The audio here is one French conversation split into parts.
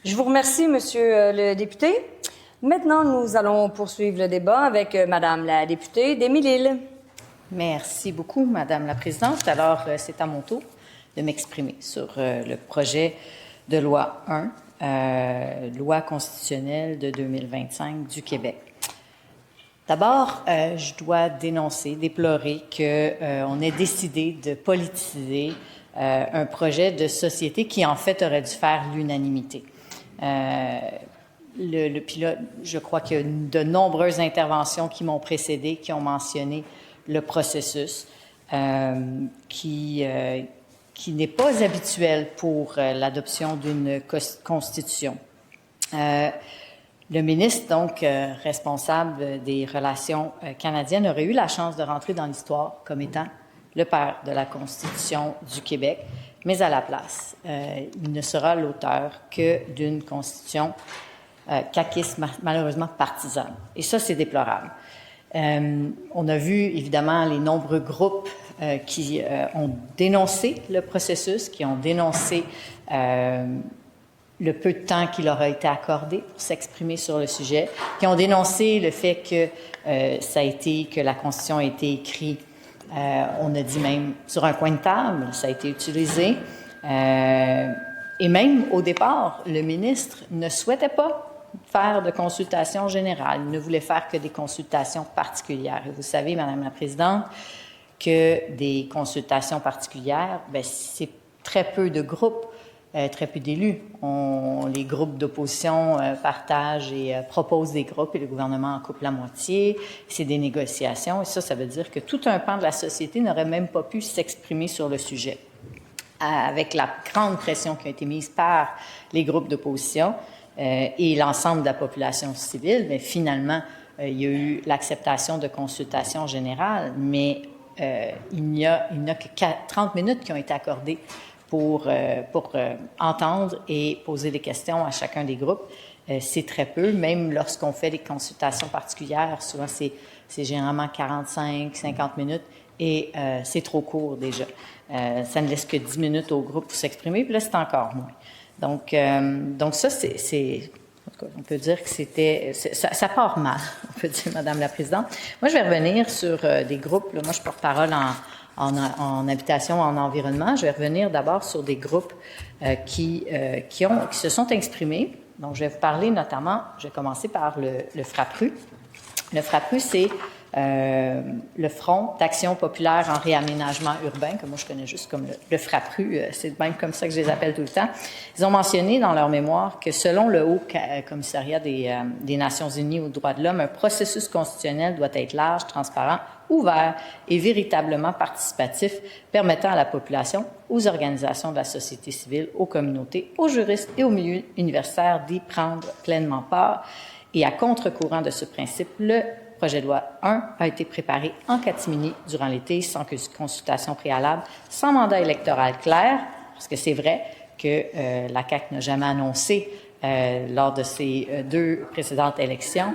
Je vous remercie, Monsieur le député. Maintenant, nous allons poursuivre le débat avec Madame la députée d'Émile-Île. Merci beaucoup, Madame la Présidente. Alors, c'est à mon tour de m'exprimer sur le projet de loi 1, loi constitutionnelle de 2025 du Québec. D'abord, je dois déplorer qu'on ait décidé de politiser un projet de société qui, en fait, aurait dû faire l'unanimité. Puis là, je crois qu'il y a de nombreuses interventions qui m'ont précédé, qui ont mentionné le processus qui n'est pas habituel pour l'adoption d'une constitution. Le ministre, donc, responsable des relations canadiennes, aurait eu la chance de rentrer dans l'histoire comme étant le père de la Constitution du Québec, mais à la place, il ne sera l'auteur que d'une constitution caquiste, malheureusement partisane. Et ça, c'est déplorable. On a vu, évidemment, les nombreux groupes qui ont dénoncé le processus, qui ont dénoncé le peu de temps qui leur a été accordé pour s'exprimer sur le sujet, qui ont dénoncé le fait que la Constitution a été écrite, on a dit même sur un coin de table, ça a été utilisé. Et même au départ, le ministre ne souhaitait pas faire de consultation générale. Il ne voulait faire que des consultations particulières. Et vous savez, Madame la Présidente, que des consultations particulières, bien, c'est très peu de groupes, très peu d'élus. Les groupes d'opposition partagent et proposent des groupes et le gouvernement en coupe la moitié. C'est des négociations. Et ça veut dire que tout un pan de la société n'aurait même pas pu s'exprimer sur le sujet. Avec la grande pression qui a été mise par les groupes d'opposition et l'ensemble de la population civile, mais finalement, il y a eu l'acceptation de consultation générale, mais il n'y a que 30 minutes qui ont été accordées pour entendre et poser des questions à chacun des groupes. C'est très peu, même lorsqu'on fait des consultations particulières, souvent c'est généralement 45, 50 minutes, et c'est trop court déjà. Ça ne laisse que 10 minutes au groupe pour s'exprimer, puis là, c'est encore moins. Donc ça, on peut dire que ça part mal, on peut dire, Madame la Présidente. Moi, je vais revenir sur des groupes. Là, moi, je porte parole en habitation, en environnement. Je vais revenir d'abord sur des groupes qui se sont exprimés. Donc, je vais vous parler notamment, je vais commencer par le FRAPRU. Le FRAPRU, c'est le Front d'action populaire en réaménagement urbain, que moi je connais juste comme le FRAPRU, c'est même comme ça que je les appelle tout le temps. Ils ont mentionné dans leur mémoire que selon le Haut Commissariat des Nations Unies aux droits de l'homme, un processus constitutionnel doit être large, transparent, ouvert et véritablement participatif, permettant à la population, aux organisations de la société civile, aux communautés, aux juristes et aux milieux universitaires d'y prendre pleinement part. Et à contre-courant de ce principe, le projet de loi 1 a été préparé en catimini durant l'été, sans consultation préalable, sans mandat électoral clair, parce que c'est vrai que la CAQ n'a jamais annoncé lors de ses 2 précédentes élections.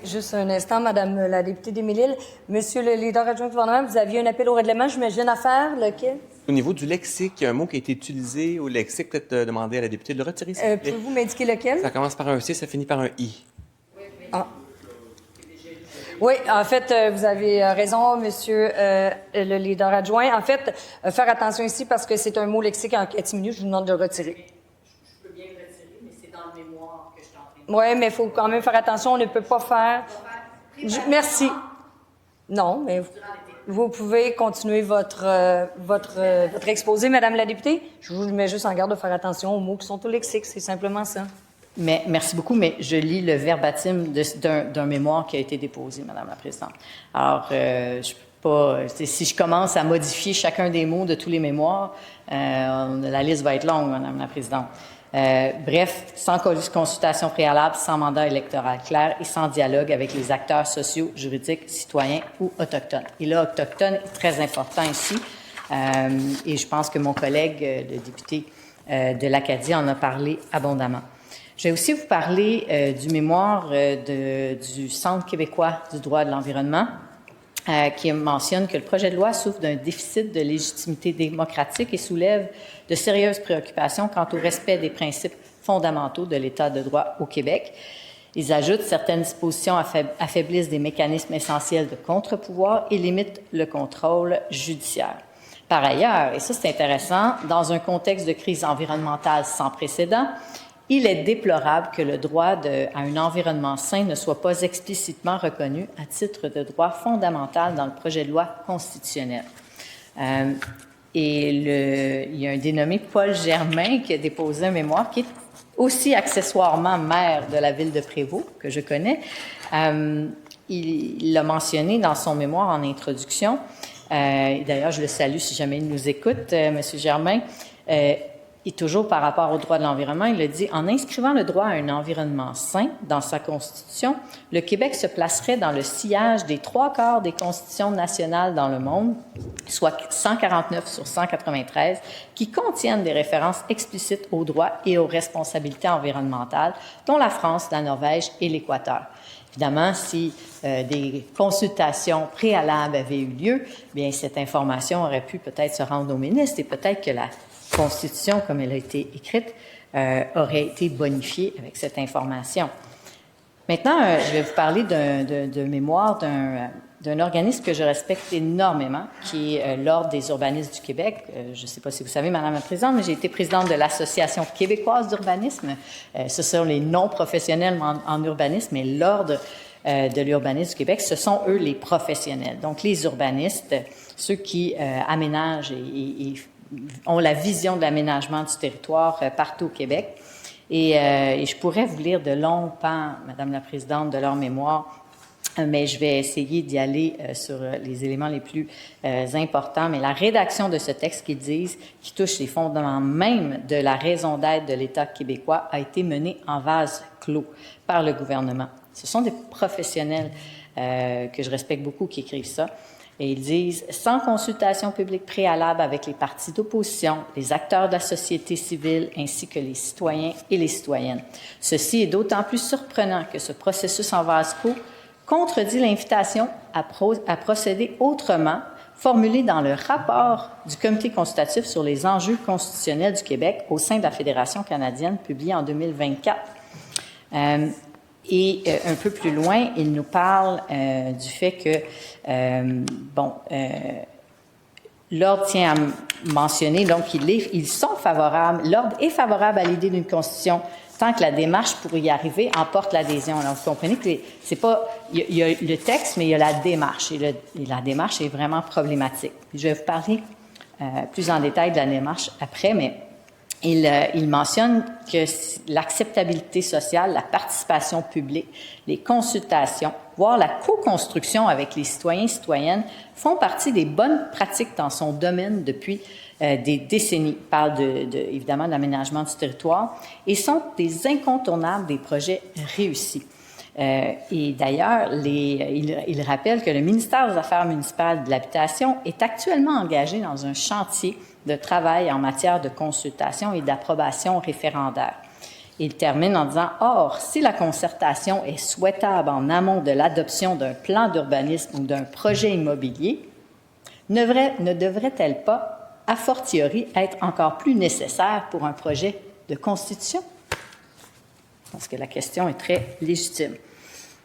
Juste un instant, Madame la députée d'Émile-Île. Monsieur le leader adjoint du gouvernement, vous aviez un appel au règlement, j'imagine, à faire, lequel? Au niveau du lexique, il y a un mot qui a été utilisé au lexique, peut-être demander à la députée de le retirer, s'il vous plaît. Pouvez-vous m'indiquer lequel? Ça commence par un C, ça finit par un I. Ah. Oui, en fait, vous avez raison, monsieur le leader adjoint. En fait, faire attention ici parce que c'est un mot lexique en catimini, je vous demande de le retirer. Je peux bien le retirer, mais c'est dans le mémoire que je suis en train de... Oui, mais il faut quand même faire attention, on ne peut pas faire... Merci. Non, mais vous pouvez continuer votre exposé, Madame la députée. Je vous mets juste en garde de faire attention aux mots qui sont au lexique, c'est simplement ça. Mais merci beaucoup, mais je lis le verbatim d'un mémoire qui a été déposé, Madame la Présidente. Alors, je peux pas... Si je commence à modifier chacun des mots de tous les mémoires, la liste va être longue, Madame la Présidente. Bref, sans consultation préalable, sans mandat électoral clair et sans dialogue avec les acteurs sociaux, juridiques, citoyens ou autochtones. Et là, autochtone est très important ici. Et je pense que mon collègue, le député de l'Acadie, en a parlé abondamment. Je vais aussi vous parler du mémoire du Centre québécois du droit de l'environnement, qui mentionne que le projet de loi souffre d'un déficit de légitimité démocratique et soulève de sérieuses préoccupations quant au respect des principes fondamentaux de l'État de droit au Québec. Ils ajoutent certaines dispositions affaiblissent des mécanismes essentiels de contre-pouvoir et limitent le contrôle judiciaire. Par ailleurs, et ça c'est intéressant, dans un contexte de crise environnementale sans précédent, il est déplorable que le droit à un environnement sain ne soit pas explicitement reconnu à titre de droit fondamental dans le projet de loi constitutionnel. Il y a un dénommé Paul Germain qui a déposé un mémoire qui est aussi accessoirement maire de la ville de Prévost, que je connais. Il l'a mentionné dans son mémoire en introduction. D'ailleurs, je le salue si jamais il nous écoute, M. Germain. Et toujours par rapport au droit de l'environnement, il a dit « En inscrivant le droit à un environnement sain dans sa Constitution, le Québec se placerait dans le sillage des 3/4 des constitutions nationales dans le monde, soit 149 sur 193, qui contiennent des références explicites aux droits et aux responsabilités environnementales, dont la France, la Norvège et l'Équateur. » Évidemment, si des consultations préalables avaient eu lieu, bien cette information aurait pu peut-être se rendre au ministre et peut-être que la Constitution, comme elle a été écrite, aurait été bonifiée avec cette information. Maintenant, je vais vous parler de mémoire d'un organisme que je respecte énormément, qui est l'Ordre des urbanistes du Québec. Je ne sais pas si vous savez, Madame la Présidente, mais j'ai été présidente de l'Association québécoise d'urbanisme. Ce sont les non-professionnels en urbanisme, et l'Ordre de l'urbanisme du Québec, ce sont eux les professionnels. Donc, les urbanistes, ceux qui aménagent et ont la vision de l'aménagement du territoire partout au Québec. Et je pourrais vous lire de longs pans, Madame la Présidente, de leur mémoire, mais je vais essayer d'y aller sur les éléments les plus importants. Mais la rédaction de ce texte qui touche les fondements même de la raison d'être de l'État québécois a été menée en vase clos par le gouvernement. Ce sont des professionnels que je respecte beaucoup qui écrivent ça. Et ils disent « Sans consultation publique préalable avec les partis d'opposition, les acteurs de la société civile ainsi que les citoyens et les citoyennes. Ceci est d'autant plus surprenant que ce processus en vase clos contredit l'invitation à procéder autrement formulée dans le rapport du Comité consultatif sur les enjeux constitutionnels du Québec au sein de la Fédération canadienne publié en 2024. Et un peu plus loin, il nous parle du fait que, l'Ordre tient à mentionner, donc ils sont favorables, l'Ordre est favorable à l'idée d'une constitution tant que la démarche pour y arriver emporte l'adhésion. Alors, vous comprenez que c'est pas, il y a le texte, mais il y a la démarche, et la démarche est vraiment problématique. Je vais vous parler plus en détail de la démarche après, mais il mentionne que l'acceptabilité sociale, la participation publique, les consultations, voire la co-construction avec les citoyens et citoyennes font partie des bonnes pratiques dans son domaine depuis des décennies. Il parle évidemment de l'aménagement du territoire et sont des incontournables des projets réussis. Et d'ailleurs, il rappelle que le ministère des Affaires municipales et de l'Habitation est actuellement engagé dans un chantier de travail en matière de consultation et d'approbation référendaire. Il termine en disant « Or, si la concertation est souhaitable en amont de l'adoption d'un plan d'urbanisme ou d'un projet immobilier, ne devrait-elle pas, a fortiori, être encore plus nécessaire pour un projet de constitution? » Parce que la question est très légitime.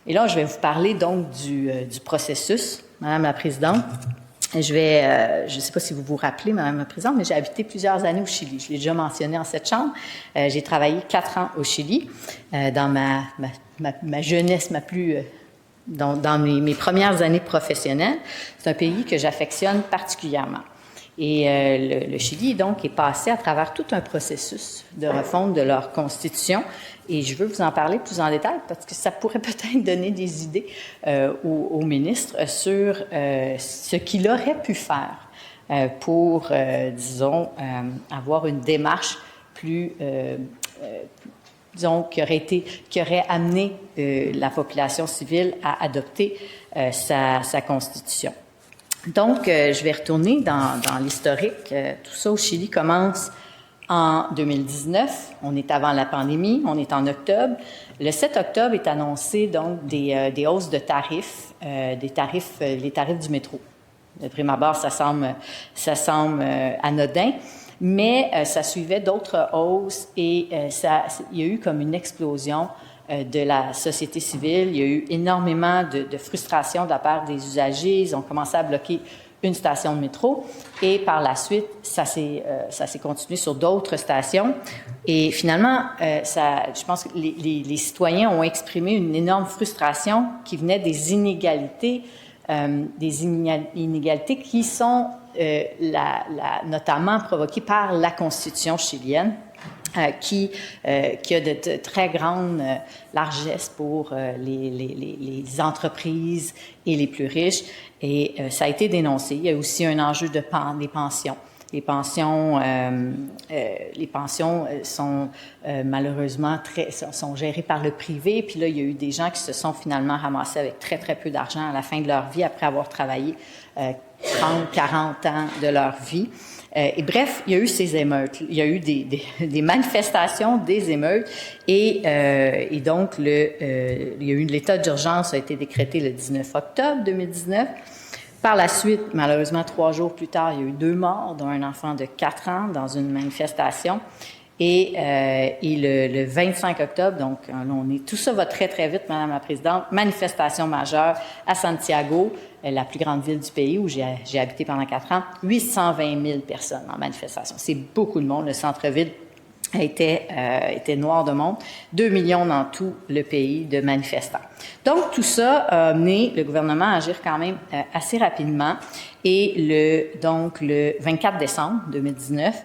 Et là, je vais vous parler donc du processus, Madame la Présidente. Je ne sais pas si vous vous rappelez, Madame la Présidente, mais j'ai habité plusieurs années au Chili. Je l'ai déjà mentionné en cette chambre. J'ai travaillé 4 ans au Chili, dans ma jeunesse, dans mes premières années professionnelles. C'est un pays que j'affectionne particulièrement. Et le Chili, donc, est passé à travers tout un processus de refonte de leur constitution. Et je veux vous en parler plus en détail parce que ça pourrait peut-être donner des idées au ministre sur ce qu'il aurait pu faire pour, disons, avoir une démarche plus, disons, qui aurait amené la population civile à adopter sa constitution. Donc, je vais retourner dans l'historique. Tout ça au Chili commence en 2019. On est avant la pandémie, on est en octobre. Le 7 octobre est annoncé donc des hausses de tarifs, les tarifs du métro. De prime abord, ça semble anodin, Mais ça suivait d'autres hausses et il y a eu comme une explosion de la société civile. Il y a eu énormément de frustration de la part des usagers. Ils ont commencé à bloquer une station de métro et par la suite, ça s'est continué sur d'autres stations. Et finalement, je pense que les citoyens ont exprimé une énorme frustration qui venait des inégalités qui sont notamment provoquées par la Constitution chilienne. Qui a de très grandes largesses pour les entreprises et les plus riches. Et ça a été dénoncé. Il y a aussi un enjeu des pensions. Les pensions sont malheureusement sont gérées par le privé. Puis là, il y a eu des gens qui se sont finalement ramassés avec très, très peu d'argent à la fin de leur vie après avoir travaillé 30, 40 ans de leur vie. Et bref, il y a eu ces émeutes. Il y a eu des manifestations, des émeutes. Et donc, il y a eu l'état d'urgence a été décrété le 19 octobre 2019. Par la suite, malheureusement, 3 jours plus tard, il y a eu 2 morts, dont un enfant de 4 ans dans une manifestation. Et le 25 octobre, donc tout ça va très, très vite, Madame la Présidente, manifestation majeure à Santiago, la plus grande ville du pays où j'ai habité pendant 4 ans, 820 000 personnes en manifestation. C'est beaucoup de monde. Le centre-ville était noir de monde. 2 millions dans tout le pays de manifestants. Donc, tout ça a amené le gouvernement à agir quand même assez rapidement. Et le 24 décembre 2019,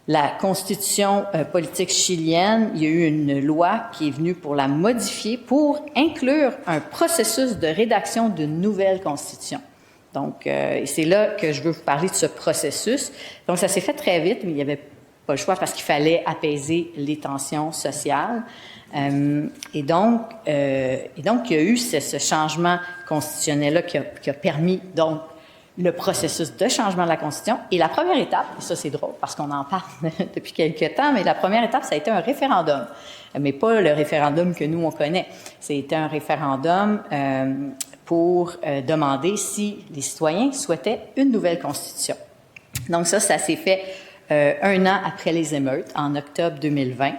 la constitution politique chilienne, il y a eu une loi qui est venue pour la modifier, pour inclure un processus de rédaction d'une nouvelle constitution. Donc, c'est là que je veux vous parler de ce processus. Donc, ça s'est fait très vite, mais il n'y avait pas le choix parce qu'il fallait apaiser les tensions sociales. Et donc, il y a eu ce changement constitutionnel-là qui a permis, donc, le processus de changement de la Constitution. Et la première étape, et ça c'est drôle parce qu'on en parle depuis quelque temps, mais la première étape, ça a été un référendum. Mais pas le référendum que nous, on connaît. C'était un référendum pour demander si les citoyens souhaitaient une nouvelle Constitution. Donc ça s'est fait 1 an après les émeutes, en octobre 2020.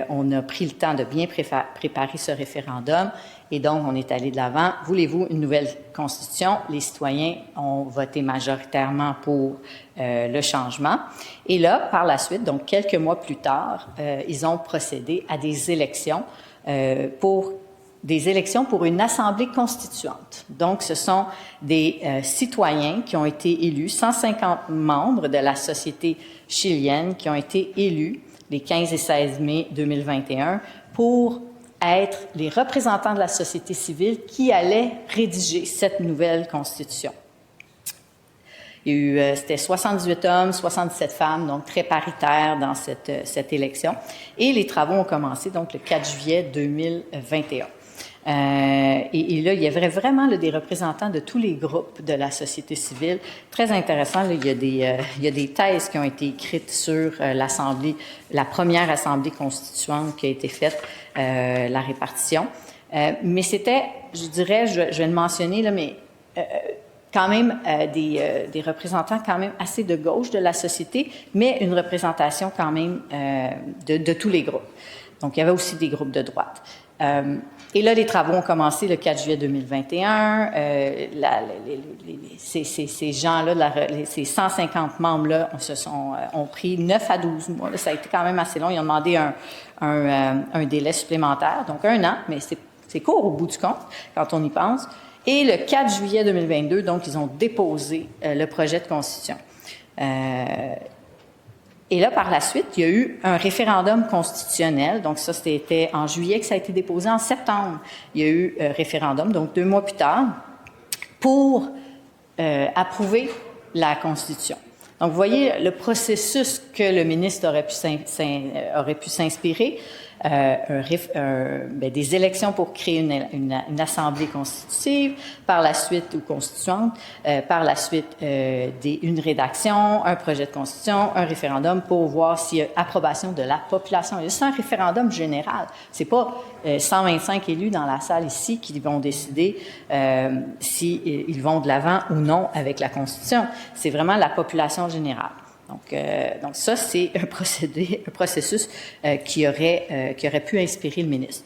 On a pris le temps de bien préparer ce référendum et donc on est allé de l'avant. Voulez-vous une nouvelle constitution? Les citoyens ont voté majoritairement pour le changement. Et là, par la suite, donc quelques mois plus tard, ils ont procédé à des élections pour une assemblée constituante. Donc, ce sont des citoyens qui ont été élus, 150 membres de la société chilienne qui ont été élus les 15 et 16 mai 2021 pour être les représentants de la société civile qui allaient rédiger cette nouvelle constitution. C'était 78 hommes, 77 femmes, donc très paritaire dans cette élection. Et les travaux ont commencé donc le 4 juillet 2021. Et là, il y avait vraiment des représentants de tous les groupes de la société civile. Très intéressant, là, il y a des thèses qui ont été écrites sur la première assemblée constituante qui a été faite, la répartition. Mais c'était, je dirais, je vais le mentionner, là, mais quand même des représentants quand même assez de gauche de la société, mais une représentation quand même de tous les groupes. Donc, il y avait aussi des groupes de droite. Et là, les travaux ont commencé le 4 juillet 2021. Ces gens-là, ces 150 membres-là, ont pris 9 à 12 mois. Là, ça a été quand même assez long. Ils ont demandé un délai supplémentaire, donc 1 an, mais c'est court au bout du compte, quand on y pense. Et le 4 juillet 2022, donc, ils ont déposé le projet de constitution. Et là, par la suite, il y a eu un référendum constitutionnel. Donc, ça, c'était en juillet que ça a été déposé. En septembre, il y a eu un référendum, donc 2 mois plus tard, pour approuver la Constitution. Donc, vous voyez le processus que le ministre aurait pu s'inspirer. Des élections pour créer une assemblée constitutive, par la suite ou constituante, par la suite une rédaction, un projet de constitution, un référendum pour voir s'il y a approbation de la population. C'est un référendum général. C'est pas 125 élus dans la salle ici qui vont décider s'ils vont de l'avant ou non avec la Constitution. C'est vraiment la population générale. Donc ça, c'est un processus qui aurait pu inspirer le ministre.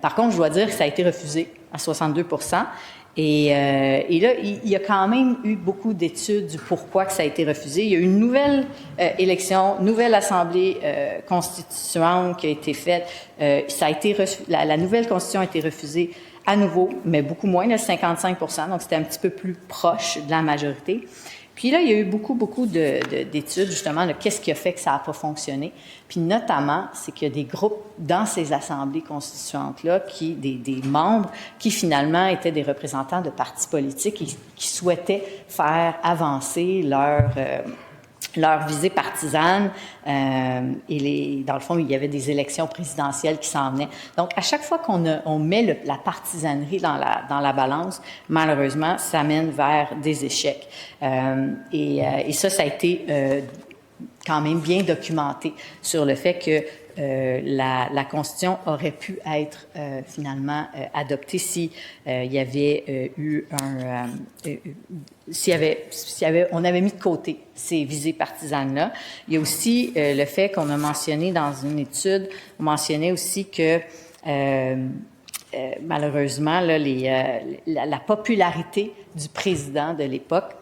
Par contre, je dois dire que ça a été refusé à 62 %. Et là, il y a quand même eu beaucoup d'études du pourquoi que ça a été refusé. Il y a eu une nouvelle élection, nouvelle assemblée constituante qui a été faite. Ça a été la nouvelle constitution a été refusée à nouveau, mais beaucoup moins, là, 55 %. Donc, c'était un petit peu plus proche de la majorité. Puis là, il y a eu beaucoup d'études, justement, de qu'est-ce qui a fait que ça n'a pas fonctionné. Puis notamment, c'est qu'il y a des groupes dans ces assemblées constituantes-là, des membres qui finalement étaient des représentants de partis politiques et qui souhaitaient faire avancer leur visée partisane. Et dans le fond, il y avait des élections présidentielles qui s'en venaient. Donc, à chaque fois qu'on met la partisanerie dans la balance, malheureusement, ça mène vers des échecs. Et ça a été quand même bien documenté sur le fait que la Constitution aurait pu être finalement adoptée si il y avait eu on avait mis de côté ces visées partisanes-là. Il y a aussi le fait qu'on a mentionné dans une étude, on mentionnait aussi que malheureusement là, la popularité du président de l'époque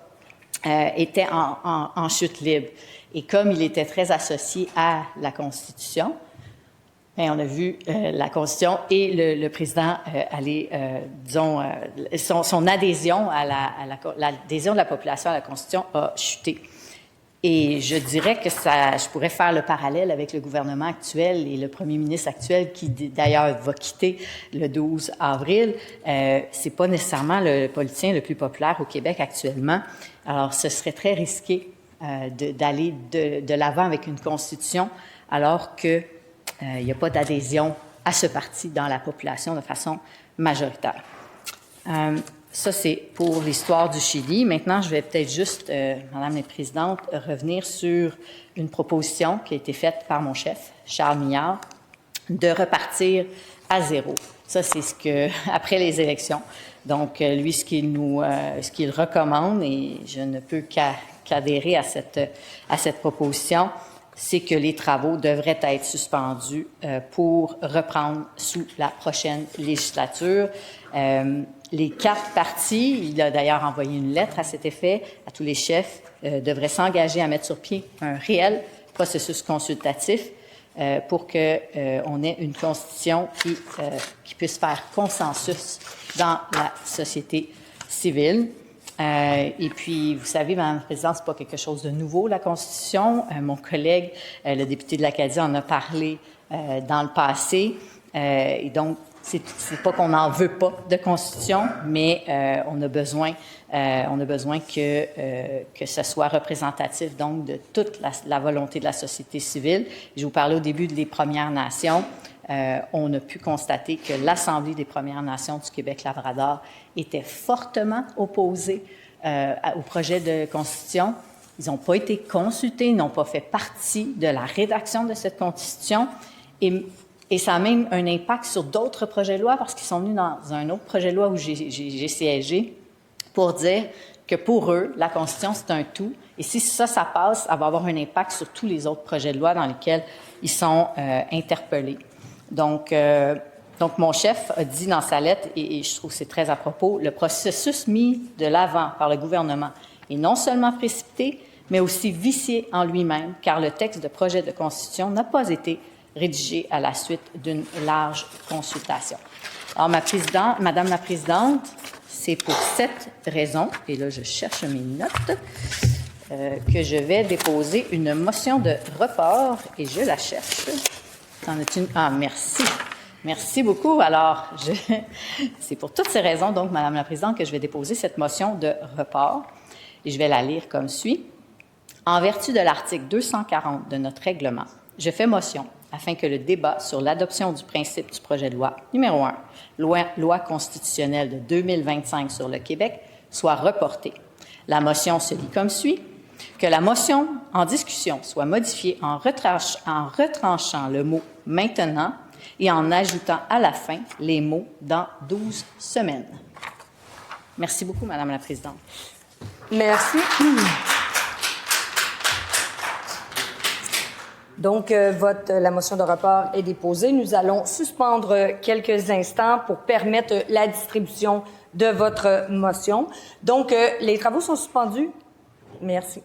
était en chute libre. Et comme il était très associé à la Constitution, bien, on a vu la Constitution et le président aller, disons, son adhésion l'adhésion de la population à la Constitution a chuté. Et je dirais que je pourrais faire le parallèle avec le gouvernement actuel et le premier ministre actuel qui, d'ailleurs, va quitter le 12 avril. C'est pas nécessairement le politicien le plus populaire au Québec actuellement. Alors, ce serait très risqué d'aller de l'avant avec une constitution alors que il n'y a pas d'adhésion à ce parti dans la population de façon majoritaire. Ça, c'est pour l'histoire du Chili. Maintenant, je vais peut-être juste, Madame la Présidente, revenir sur une proposition qui a été faite par mon chef, Charles Millard, de repartir à zéro. Ça, c'est ce que, après les élections. Donc, lui, ce qu'il recommande, et je ne peux qu'adhérer à cette proposition, c'est que les travaux devraient être suspendus pour reprendre sous la prochaine législature. Les 4 partis, il a d'ailleurs envoyé une lettre à cet effet à tous les chefs, devraient s'engager à mettre sur pied un réel processus consultatif pour qu'on ait une constitution qui puisse faire consensus dans la société civile. Et puis, vous savez, Madame la Présidente, c'est pas quelque chose de nouveau, la Constitution. Mon collègue, le député de l'Acadie, en a parlé dans le passé. Et donc, c'est pas qu'on n'en veut pas de Constitution, mais on a besoin que ce soit représentatif, donc, de toute la volonté de la société civile. Je vous parlais au début des Premières Nations. On a pu constater que l'Assemblée des Premières Nations du Québec-Labrador était fortement opposée au projet de Constitution. Ils n'ont pas été consultés, ils n'ont pas fait partie de la rédaction de cette Constitution. Et ça a même un impact sur d'autres projets de loi parce qu'ils sont venus dans un autre projet de loi où j'ai siégé pour dire que pour eux, la Constitution, c'est un tout. Et si ça passe, ça va avoir un impact sur tous les autres projets de loi dans lesquels ils sont interpellés. Donc, mon chef a dit dans sa lettre, et je trouve que c'est très à propos, le processus mis de l'avant par le gouvernement est non seulement précipité, mais aussi vicié en lui-même, car le texte de projet de Constitution n'a pas été rédigé à la suite d'une large consultation. Alors, Madame la Présidente, c'est pour cette raison, et là, je cherche mes notes, que je vais déposer une motion de report, et je la cherche. T'en as-tu une? Ah, merci. Merci beaucoup. Alors, c'est pour toutes ces raisons, donc, Madame la Présidente, que je vais déposer cette motion de report, et je vais la lire comme suit. En vertu de l'article 240 de notre règlement, je fais motion afin que le débat sur l'adoption du principe du projet de loi numéro 1, loi constitutionnelle de 2025 sur le Québec, soit reporté. La motion se lit comme suit. Que la motion en discussion soit modifiée en retranchant le mot « maintenant » et en ajoutant à la fin les mots « dans 12 semaines ». Merci beaucoup, Madame la Présidente. Merci. Donc, la motion de report est déposée. Nous allons suspendre quelques instants pour permettre la distribution de votre motion. Donc, les travaux sont suspendus. Merci.